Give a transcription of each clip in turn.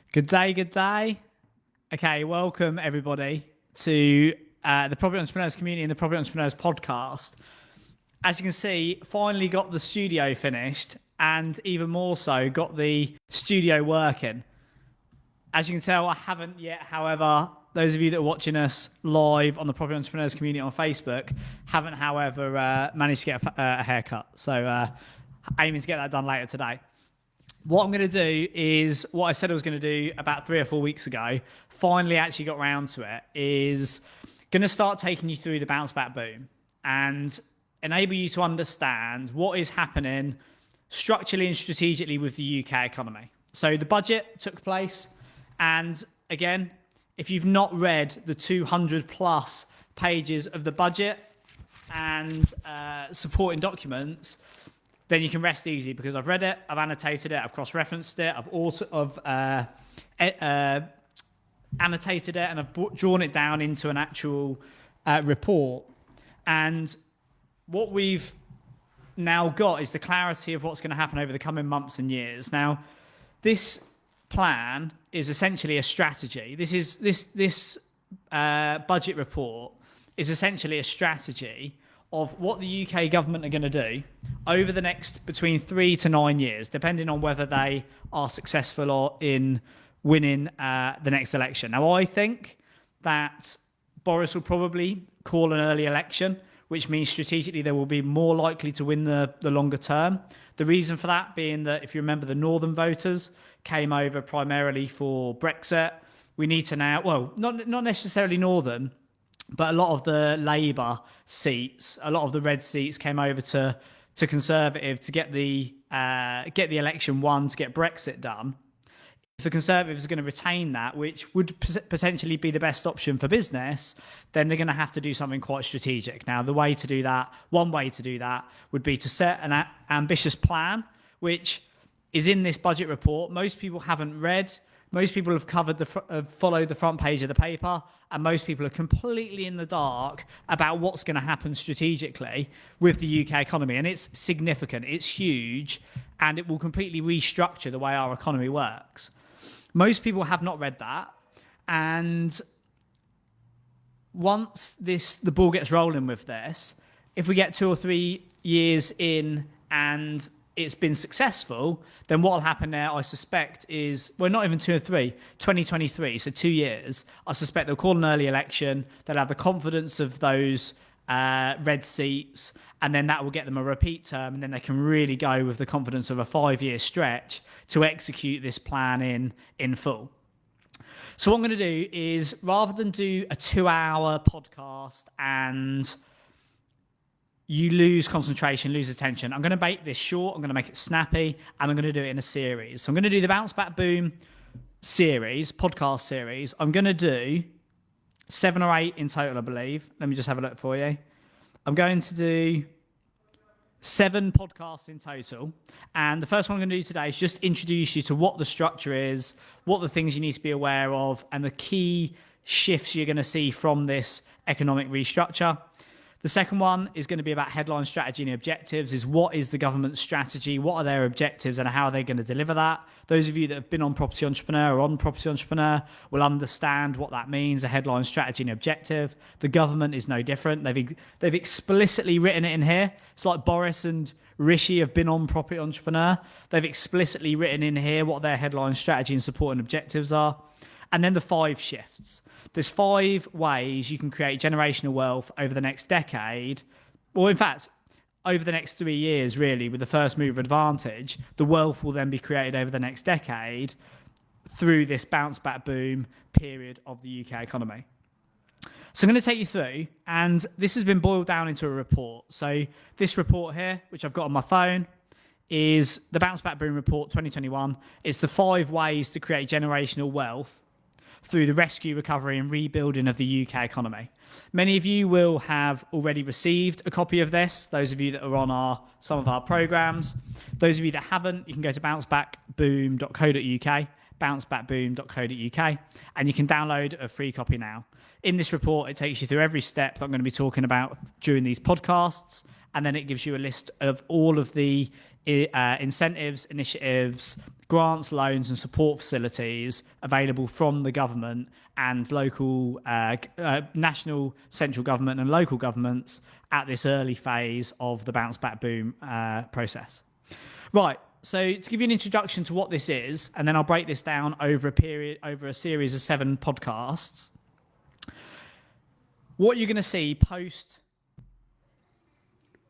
Good day, good day. Okay, welcome everybody to the Property Entrepreneurs Community and the Property Entrepreneurs Podcast. As you can see, finally got the studio finished and even more so, got the studio working. As you can tell, I haven't yet, however, those of you that are watching us live on the Property Entrepreneurs Community on Facebook haven't, however, managed to get a haircut. So aiming to get that done later today. What I'm going to do is what I said I was going to do about 3 or 4 weeks ago, finally actually got around to it, is going to start taking you through the bounce back boom and enable you to understand what is happening structurally and strategically with the UK economy. So the budget took place, and again, if you've not read the 200 plus pages of the budget and supporting documents, then you can rest easy because I've read it, I've annotated it, I've cross-referenced it, I've annotated it, and I've drawn it down into an actual report. And what we've now got is the clarity of what's going to happen over the coming months and years. Now, this plan is essentially a strategy. This budget report is essentially a strategy of what the UK government are going to do over the next between 3 to 9 years, depending on whether they are successful or in winning the next election. Now, I think that Boris will probably call an early election, which means strategically they will be more likely to win the longer term. The reason for that being that, if you remember, the northern voters came over primarily for Brexit. We need to now, well, not necessarily northern, but a lot of the Labour seats, a lot of the red seats came over to Conservative to get the election won, to get Brexit done. If the Conservatives are going to retain that, which would potentially be the best option for business, then they're going to have to do something quite strategic. Now, one way to do that would be to set an ambitious plan, which is in this budget report. Most people haven't read. Most people have followed the front page of the paper, and most people are completely in the dark about what's going to happen strategically with the UK economy. And it's significant, it's huge, and it will completely restructure the way our economy works. Most people have not read that, and once the ball gets rolling with this, if we get 2 or 3 years in and it's been successful, then what will happen there, I suspect, is, well, not even 2 or 3, 2023, so 2 years, I suspect they'll call an early election, they'll have the confidence of those red seats, and then that will get them a repeat term, and then they can really go with the confidence of a 5-year stretch to execute this plan in full. So what I'm going to do is, rather than do a 2-hour podcast and you lose concentration, lose attention, I'm going to make this short, I'm going to make it snappy, and I'm going to do it in a series. So I'm going to do the Bounce Back Boom series, podcast series. I'm going to do 7 or 8 in total, I believe. Let me just have a look for you. I'm going to do 7 podcasts in total. And the first one I'm going to do today is just introduce you to what the structure is, what the things you need to be aware of, and the key shifts you're going to see from this economic restructure. The second one is going to be about headline strategy and objectives, is what is the government's strategy, what are their objectives, and how are they going to deliver that. Those of you that have been on Property Entrepreneur or on Property Entrepreneur will understand what that means, a headline strategy and objective. The government is no different. They've explicitly written it in here. It's like Boris and Rishi have been on Property Entrepreneur. They've explicitly written in here what their headline strategy and support and objectives are. And then the 5 shifts. There's 5 ways you can create generational wealth over the next decade, or in fact, over the next 3 years, really, with the first mover advantage. The wealth will then be created over the next decade through this bounce back boom period of the UK economy. So I'm going to take you through, and this has been boiled down into a report. So this report here, which I've got on my phone, is the Bounce Back Boom Report 2021. It's the 5 ways to create generational wealth through the rescue, recovery and rebuilding of the UK economy. Many of you will have already received a copy of this, those of you that are on some of our programs. Those of you that haven't, you can go to bouncebackboom.co.uk, bouncebackboom.co.uk, and you can download a free copy now. In this report, it takes you through every step that I'm going to be talking about during these podcasts, and then it gives you a list of all of the incentives, initiatives, grants, loans and support facilities available from the government and local, national, central government and local governments at this early phase of the bounce back boom process. Right, so to give you an introduction to what this is, and then I'll break this down over a series of 7 podcasts. What you're going to see post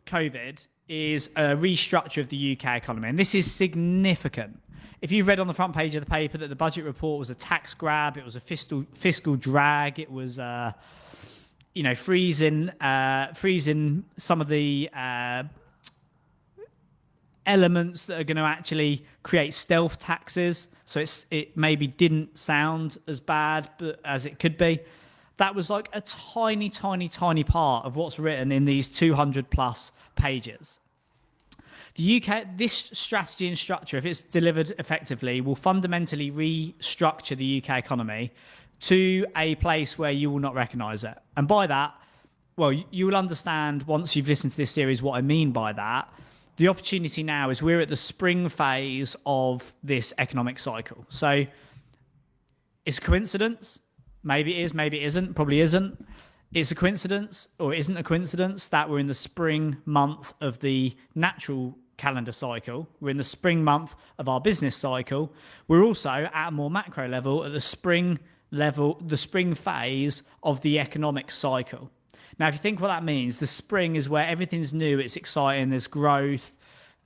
COVID is a restructure of the UK economy, and this is significant. If you've read on the front page of the paper that the budget report was a tax grab, it was a fiscal drag, it was freezing some of the elements that are going to actually create stealth taxes, so it maybe didn't sound as bad as it could be. That was like a tiny part of what's written in these 200 plus pages. The UK, this strategy and structure, if it's delivered effectively, will fundamentally restructure the UK economy to a place where you will not recognise it. And by that, well, you will understand once you've listened to this series what I mean by that. The opportunity now is we're at the spring phase of this economic cycle. So it's a coincidence. Maybe it is, maybe it isn't, probably isn't. It's a coincidence, or it isn't a coincidence, that we're in the spring month of the natural calendar cycle. We're in the spring month of our business cycle. We're also at a more macro level at the spring phase of the economic cycle. Now, if you think what that means, the spring is where everything's new, it's exciting, there's growth,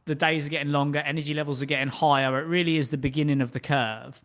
the days are getting longer, energy levels are getting higher. It really is the beginning of the curve.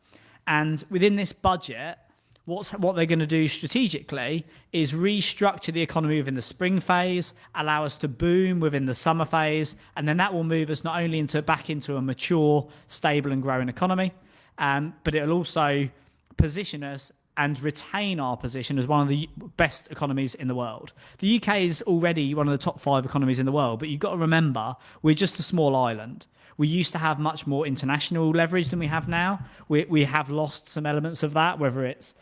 And within this budget, what they're going to do strategically is restructure the economy within the spring phase, allow us to boom within the summer phase, and then that will move us not only back into a mature, stable and growing economy, but it'll also position us and retain our position as one of the best economies in the world. The UK is already one of the top 5 economies in the world, but you've got to remember, we're just a small island. We used to have much more international leverage than we have now. We have lost some elements of that, whether it's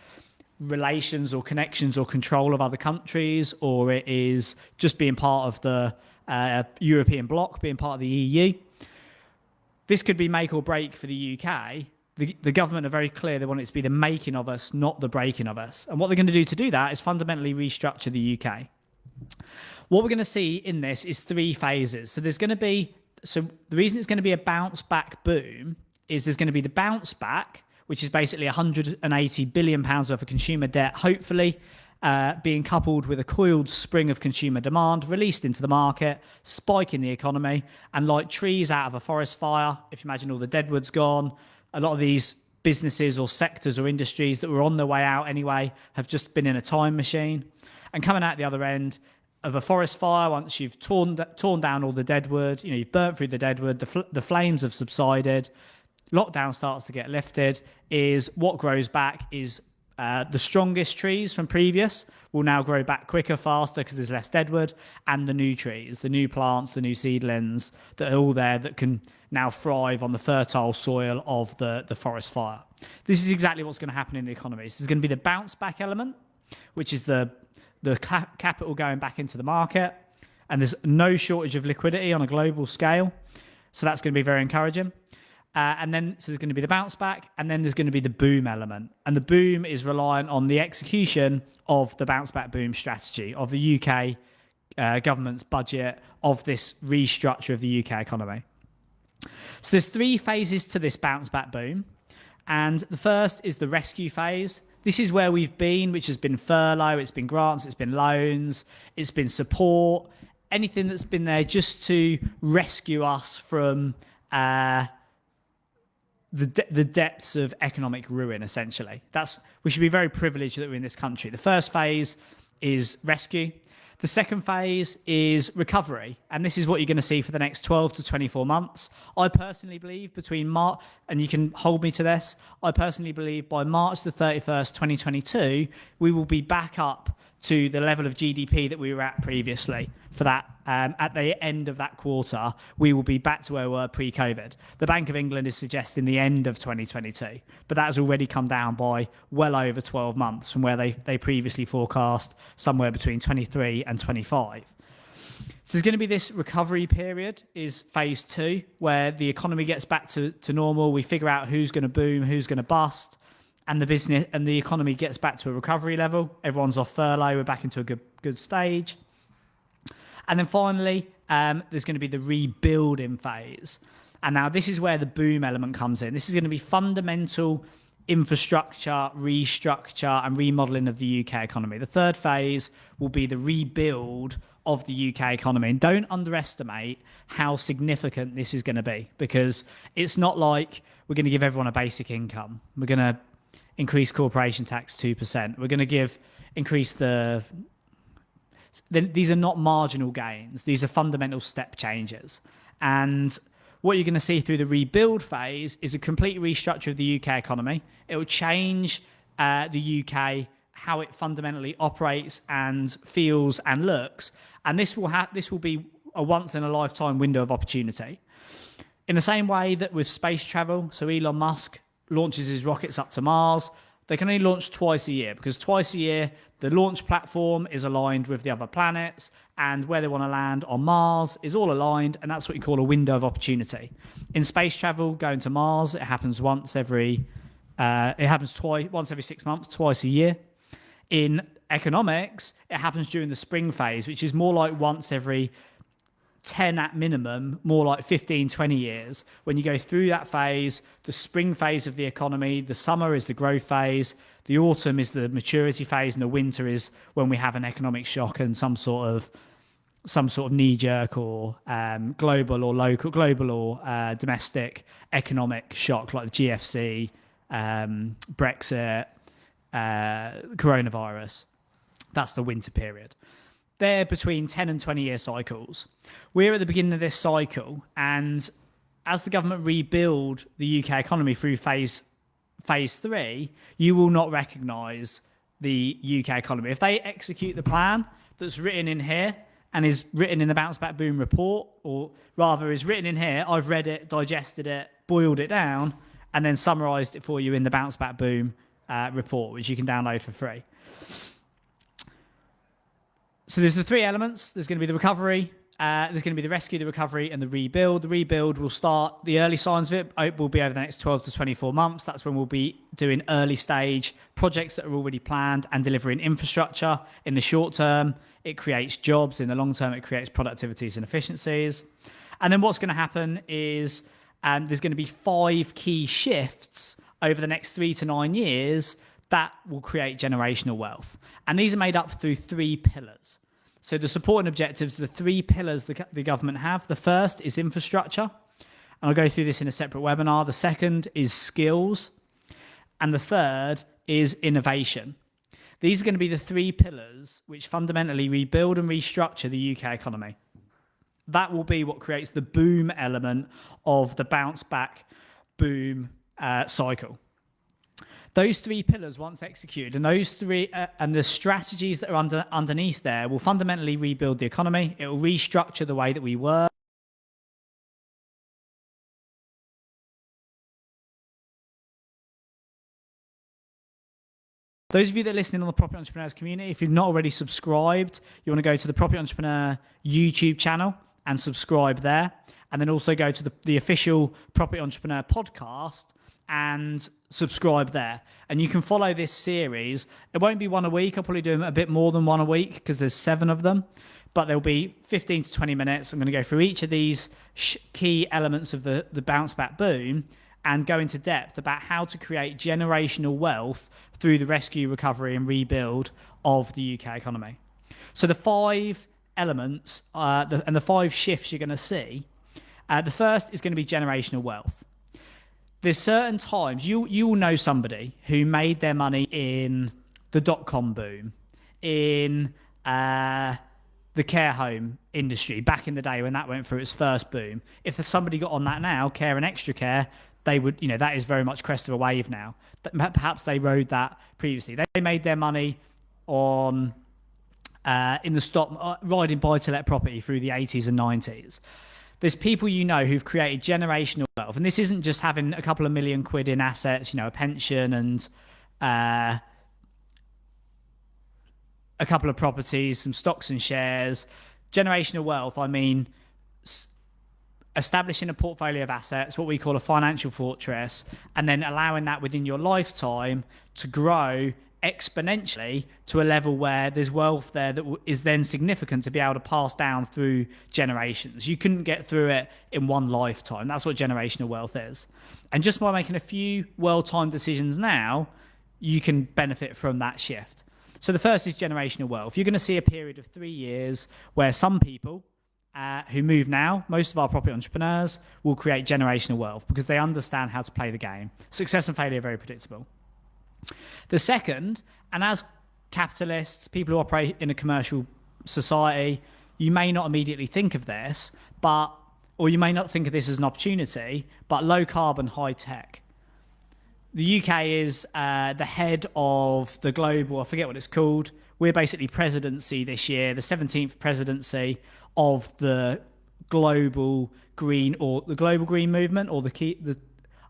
relations or connections or control of other countries, or it is just being part of the European bloc, being part of the EU. This could be make or break for the UK. The government are very clear they want it to be the making of us, not the breaking of us. And what they're going to do to do that is fundamentally restructure the UK. What we're going to see in this is 3 phases. So the reason it's going to be a bounce back boom is there's going to be the bounce back, which is basically £180 billion worth of consumer debt, hopefully being coupled with a coiled spring of consumer demand released into the market, spiking the economy, and like trees out of a forest fire, if you imagine all the deadwood's gone, a lot of these businesses or sectors or industries that were on their way out anyway have just been in a time machine. And coming out the other end of a forest fire, once you've torn down all the deadwood, you've burnt through the deadwood, the flames have subsided, lockdown starts to get lifted, is what grows back is the strongest trees from previous will now grow back quicker, faster, because there's less deadwood, and the new trees, the new plants, the new seedlings that are all there that can now thrive on the fertile soil of the forest fire. This is exactly what's going to happen in the economy. So there's going to be the bounce back element, which is the capital going back into the market, and there's no shortage of liquidity on a global scale. So that's going to be very encouraging. So there's going to be the bounce back, and then there's going to be the boom element. And the boom is reliant on the execution of the bounce back boom strategy of the UK government's budget, of this restructure of the UK economy. So there's 3 phases to this bounce back boom. And the first is the rescue phase. This is where we've been, which has been furlough, it's been grants, it's been loans, it's been support, anything that's been there just to rescue us from the depths of economic ruin, essentially. We should be very privileged that we're in this country. The first phase is rescue. The second phase is recovery, and this is what you're going to see for the next 12 to 24 months. I personally believe between March, and you can hold me to this, I personally believe by March the 31st, 2022, we will be back up to the level of GDP that we were at previously. For that, at the end of that quarter, we will be back to where we were pre-COVID. The Bank of England is suggesting the end of 2022, but that has already come down by well over 12 months from where they previously forecast somewhere between 23 and 25. So there's going to be this recovery period is phase 2, where the economy gets back to normal. We figure out who's going to boom, who's going to bust, and the business and the economy gets back to a recovery level. Everyone's off furlough. We're back into a good stage. And then finally, there's going to be the rebuilding phase. And now this is where the boom element comes in. This is going to be fundamental infrastructure, restructure and remodeling of the UK economy. The third phase will be the rebuild of the UK economy. And don't underestimate how significant this is going to be, because it's not like we're going to give everyone a basic income. We're going to increase corporation tax 2%. We're going to increase these are not marginal gains. These are fundamental step changes. And what you're going to see through the rebuild phase is a complete restructure of the UK economy. It will change the UK, how it fundamentally operates and feels and looks. And this will be a once in a lifetime window of opportunity. In the same way that with space travel, so Elon Musk launches his rockets up to Mars, they can only launch twice a year, because twice a year the launch platform is aligned with the other planets, and where they want to land on Mars is all aligned, and that's what you call a window of opportunity. In space travel, going to Mars, it happens once every 6 months, twice a year. In economics, it happens during the spring phase, which is more like once every 10 at minimum, more like 15, 20 years. When you go through that phase, the spring phase of the economy, the summer is the growth phase, the autumn is the maturity phase, and the winter is when we have an economic shock and some sort of knee-jerk or global or domestic economic shock, like the GFC, Brexit, coronavirus. That's the winter period. They're between 10 and 20-year cycles. We're at the beginning of this cycle, and as the government rebuild the UK economy through phase 3, you will not recognise the UK economy. If they execute the plan that's written in here and is written in the Bounce Back Boom report, or rather is written in here, I've read it, digested it, boiled it down, and then summarised it for you in the Bounce Back Boom report, which you can download for free. So there's the three elements. There's going to be the recovery, there's going to be the rescue, the recovery, and the rebuild. The rebuild will start, the early signs of it will be over the next 12 to 24 months. That's when we'll be doing early stage projects that are already planned and delivering infrastructure. In the short term, it creates jobs. In the long term, it creates productivities and efficiencies. And then what's going to happen is there's going to be 5 key shifts over the next 3 to 9 years that will create generational wealth. And these are made up through 3 pillars. So the supporting objectives, the 3 pillars the government have. The first is infrastructure, and I'll go through this in a separate webinar. The second is skills, and the third is innovation. These are going to be the 3 pillars which fundamentally rebuild and restructure the UK economy. That will be what creates the boom element of the bounce back boom cycle. Those 3 pillars, once executed, and those 3 and the strategies that are underneath there will fundamentally rebuild the economy. It will restructure the way that we work. Those of you that are listening on the Property Entrepreneurs community, if you've not already subscribed, you want to go to the Property Entrepreneur YouTube channel and subscribe there. And then also go to the official Property Entrepreneur podcast and subscribe there. And you can follow this series. It won't be one a week. I'll probably do a bit more than one a week because there's 7 of them. But there'll be 15 to 20 minutes. I'm going to go through each of these key elements of the bounce back boom and go into depth about how to create generational wealth through the rescue, recovery and rebuild of the UK economy. So the 5 elements and the 5 shifts you're going to see, the first is going to be generational wealth. There's certain times, you will know somebody who made their money in the dot-com boom, in the care home industry back in the day when that went through its first boom. If somebody got on that now, care and extra care, they would, that is very much crest of a wave now. Perhaps they rode that previously. They made their money on in the stock, riding buy-to-let property through the 80s and 90s. There's people who've created generational wealth. And this isn't just having a couple of million quid in assets, a pension and a couple of properties, some stocks and shares. Generational wealth, I mean establishing a portfolio of assets, what we call a financial fortress, and then allowing that within your lifetime to grow exponentially to a level where there's wealth there that is then significant to be able to pass down through generations. You couldn't get through it in one lifetime. That's what generational wealth is. And just by making a few well-timed decisions now, you can benefit from that shift. So the first is generational wealth. You're going to see a period of 3 years where some people who move now, most of our property entrepreneurs, will create generational wealth because they understand how to play the game. Success and failure are very predictable. The second, and as capitalists, people who operate in a commercial society, you may not immediately think of this, or you may not think of this as an opportunity, but low carbon, high tech. The UK is the head of the global, I forget what it's called. We're basically presidency this year, the 17th presidency of the global green movement, or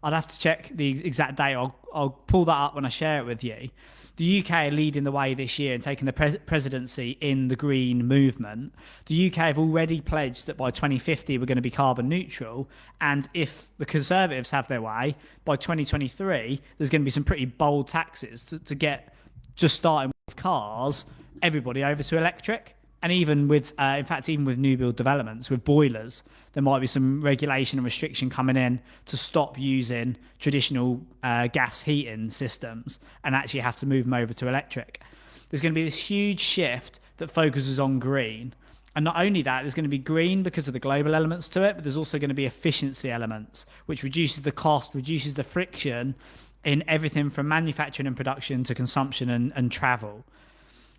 I'd have to check the exact date. I'll pull that up when I share it with you. The UK are leading the way this year and taking the presidency in the green movement. The UK have already pledged that by 2050 we're going to be carbon neutral, and if the Conservatives have their way, by 2023 there's going to be some pretty bold taxes to get, just starting with cars, everybody over to electric. And even with, in fact, even with new build developments, with boilers, there might be some regulation and restriction coming in to stop using traditional gas heating systems and actually have to move them over to electric. There's going to be this huge shift that focuses on green. And not only that, there's going to be green because of the global elements to it, but there's also going to be efficiency elements, which reduces the cost, reduces the friction in everything from manufacturing and production to consumption and travel.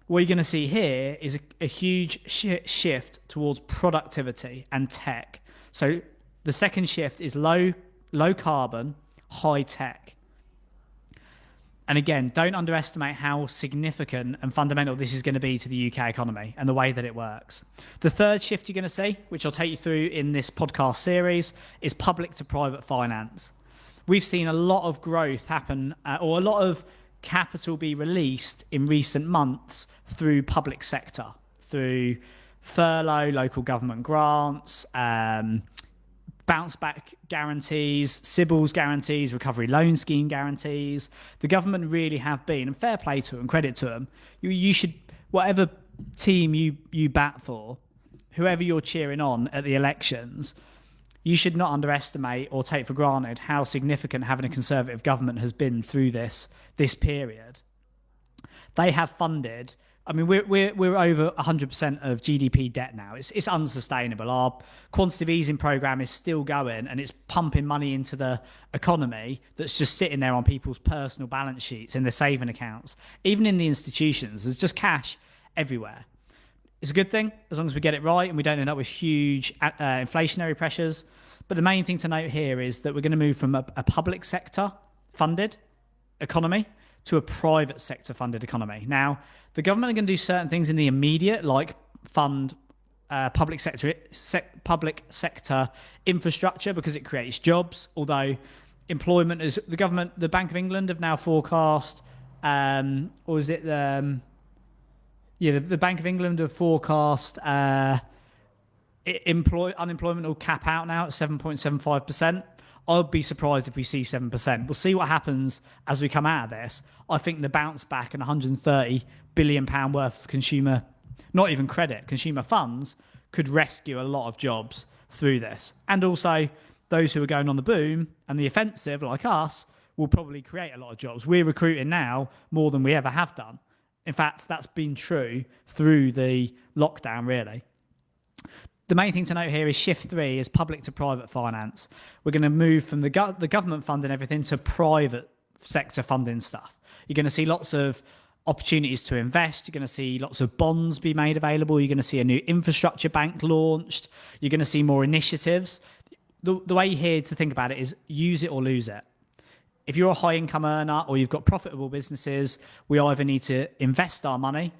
What you're going to see here is a huge shift towards productivity and tech. So the second shift is low carbon, high tech. And again, don't underestimate how significant and fundamental this is going to be to the UK economy and the way that it works. The third shift you're going to see, which I'll take you through in this podcast series, is public to private finance. We've seen a lot of growth happen, or a lot of capital be released in recent months through public sector, through furlough, local government grants, bounce back guarantees, CBILS guarantees, recovery loan scheme guarantees. The government really have been, and fair play to them, credit to them, you should, whatever team you bat for, whoever you're cheering on at the elections, you should not underestimate or take for granted how significant having a Conservative government has been through this period. They have funded. I mean, we're over 100% of GDP debt now. It's unsustainable. Our quantitative easing program is still going, and it's pumping money into the economy that's just sitting there on people's personal balance sheets in their saving accounts. Even in the institutions, there's just cash everywhere. It's a good thing as long as we get it right and we don't end up with huge inflationary pressures. But the main thing to note here is that we're going to move from a public sector funded economy to a private sector funded economy. Now, the government are going to do certain things in the immediate, like fund public sector infrastructure because it creates jobs. Although employment is the Bank of England have now forecast, or is it the Bank of England have forecast unemployment will cap out now at 7.75%. I'll be surprised if we see 7%. We'll see what happens as we come out of this. I think the bounce back and £130 billion worth of consumer funds could rescue a lot of jobs through this. And also, those who are going on the boom and the offensive, like us, will probably create a lot of jobs. We're recruiting now more than we ever have done. In fact, that's been true through the lockdown, really. The main thing to note here is shift 3 is public to private finance. We're going to move from the government funding everything to private sector funding stuff. You're going to see lots of opportunities to invest. You're going to see lots of bonds be made available. You're going to see a new infrastructure bank launched. You're going to see more initiatives. The way here to think about it is use it or lose it. If you're a high income earner or you've got profitable businesses, we either need to invest our money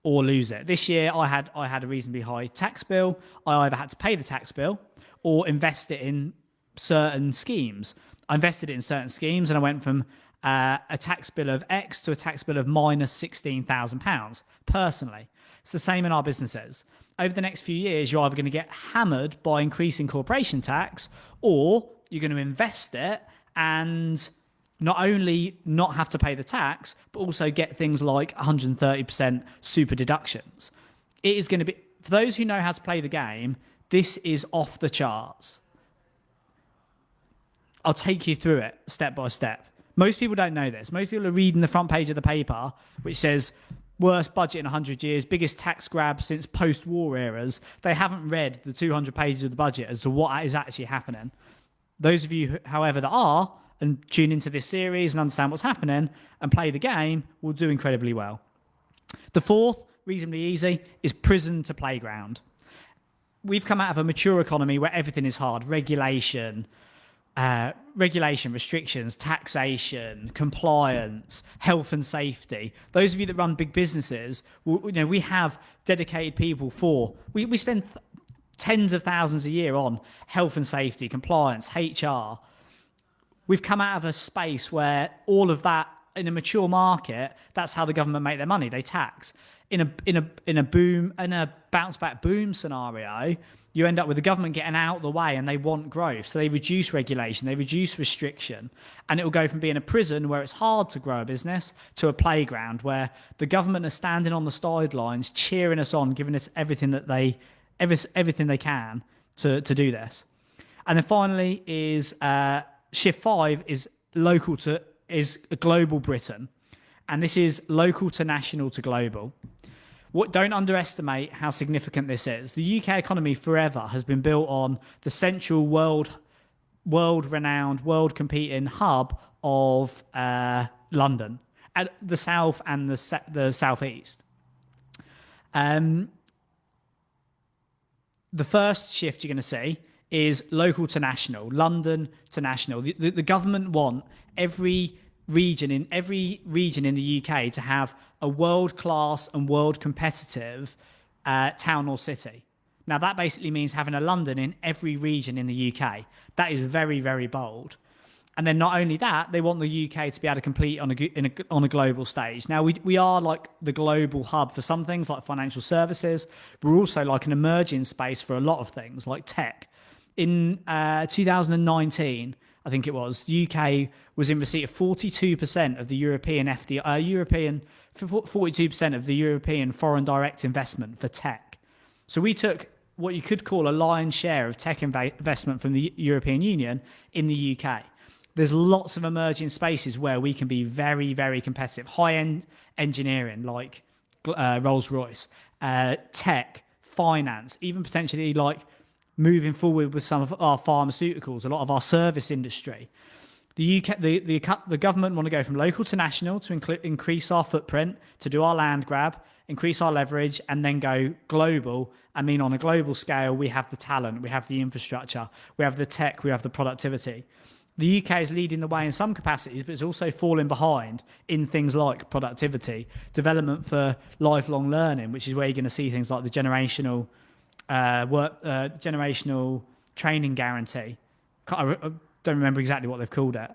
or lose it. This year, I had a reasonably high tax bill. I either had to pay the tax bill or invest it in certain schemes. I invested it in certain schemes and I went from a tax bill of X to a tax bill of minus £16,000 personally. It's the same in our businesses. Over the next few years, you're either going to get hammered by increasing corporation tax, or you're going to invest it and not only not have to pay the tax, but also get things like 130% super deductions. It is going to be, for those who know how to play the game, this is off the charts. I'll take you through it step by step. Most people don't know this. Most people are reading the front page of the paper, which says worst budget in 100 years, biggest tax grab since post-war eras. They haven't read the 200 pages of the budget as to what is actually happening. Those of you, however, that are, and tune into this series and understand what's happening and play the game, will do incredibly well. The fourth, reasonably easy, is prison to playground. We've come out of a mature economy where everything is hard. Regulation, restrictions, taxation, compliance, health and safety. Those of you that run big businesses, we have dedicated people we spend tens of thousands a year on health and safety, compliance, HR. We've come out of a space where all of that, in a mature market, that's how the government make their money. They tax. In a bounce back boom scenario, you end up with the government getting out of the way, and they want growth. So they reduce regulation, they reduce restriction, and it will go from being a prison where it's hard to grow a business to a playground where the government are standing on the sidelines, cheering us on, giving us everything they can to do this. And then finally is shift 5 is a global Britain, and this is local to national to global. Don't underestimate how significant this is. The UK economy forever has been built on the central world-renowned, world-competing hub of London, at the south and the southeast. The first shift you're going to see is local to national, London to national. The government want every region in the UK to have a world-class and world-competitive town or city. Now, that basically means having a London in every region in the UK. That is very, very bold. And then not only that, they want the UK to be able to compete on a global stage. Now, we are like the global hub for some things like financial services. But we're also like an emerging space for a lot of things like tech. In 2019, I think it was, the UK was in receipt of 42% of the European 42% of the European foreign direct investment for tech. So we took what you could call a lion's share of tech investment from the European Union in the UK. There's lots of emerging spaces where we can be very, very competitive. High-end engineering like Rolls-Royce, tech, finance, even potentially like moving forward with some of our pharmaceuticals, a lot of our service industry. The UK, the government want to go from local to national to increase our footprint, to do our land grab, increase our leverage, and then go global. I mean, on a global scale, we have the talent, we have the infrastructure, we have the tech, we have the productivity. The UK is leading the way in some capacities, but it's also falling behind in things like productivity, development for lifelong learning, which is where you're going to see things like the generational training guarantee. I don't remember exactly what they've called it.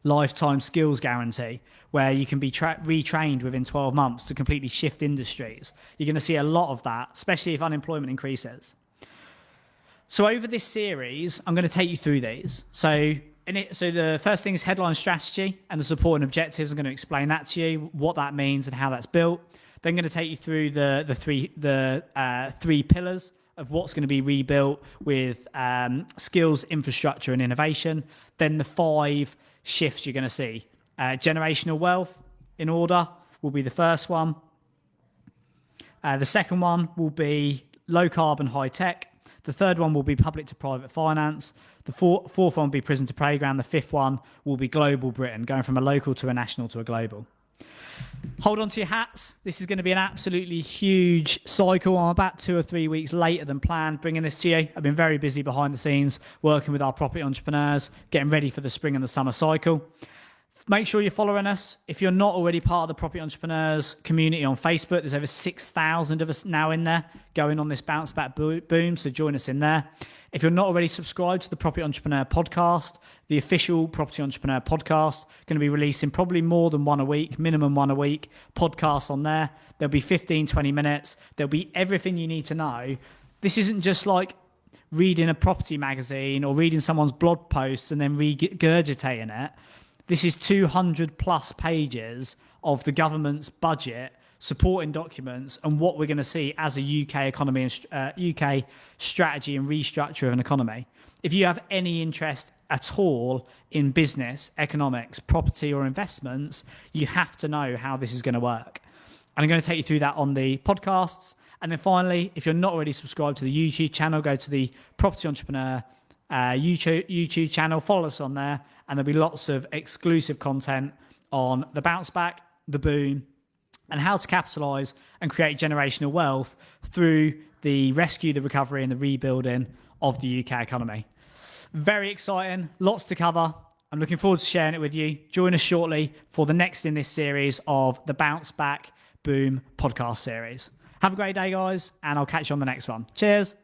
Lifetime skills guarantee, where you can be retrained within 12 months to completely shift industries. You're going to see a lot of that, especially if unemployment increases. So over this series, I'm going to take you through these. So the first thing is headline strategy and the support and objectives. I'm going to explain that to you, what that means and how that's built. Then I'm going to take you through the three pillars of what's going to be rebuilt with skills, infrastructure, and innovation. Then the 5 shifts you're going to see. Generational wealth in order will be the first one. The second one will be low carbon, high tech. The third one will be public to private finance. The fourth one will be prison to playground. The fifth one will be global Britain, going from a local to a national to a global. Hold on to your hats. This is going to be an absolutely huge cycle. I'm about 2 or 3 weeks later than planned bringing this to you. I've been very busy behind the scenes working with our property entrepreneurs, getting ready for the spring and the summer cycle. Make sure you're following us. If you're not already part of the Property Entrepreneurs community on Facebook, there's over 6,000 of us now in there going on this bounce back boom. So join us in there. If you're not already subscribed to the Property Entrepreneur podcast, the official Property Entrepreneur podcast, going to be releasing probably more than one a week, minimum one a week podcast on there. There'll be 15, 20 minutes. There'll be everything you need to know. This isn't just like reading a property magazine or reading someone's blog posts and then regurgitating it. This is 200 plus pages of the government's budget, supporting documents, and what we're going to see as a UK economy and UK strategy and restructure of an economy. If you have any interest at all in business, economics, property or investments, you have to know how this is going to work. And I'm going to take you through that on the podcasts. And then finally, if you're not already subscribed to the YouTube channel, go to the Property Entrepreneur YouTube channel, follow us on there, and there'll be lots of exclusive content on the bounce back, the boom, and how to capitalize and create generational wealth through the rescue, the recovery, and the rebuilding of the UK economy. Very exciting, lots to cover. I'm looking forward to sharing it with you. Join us shortly for the next in this series of the Bounce Back Boom podcast series. Have a great day, guys, and I'll catch you on the next one. Cheers.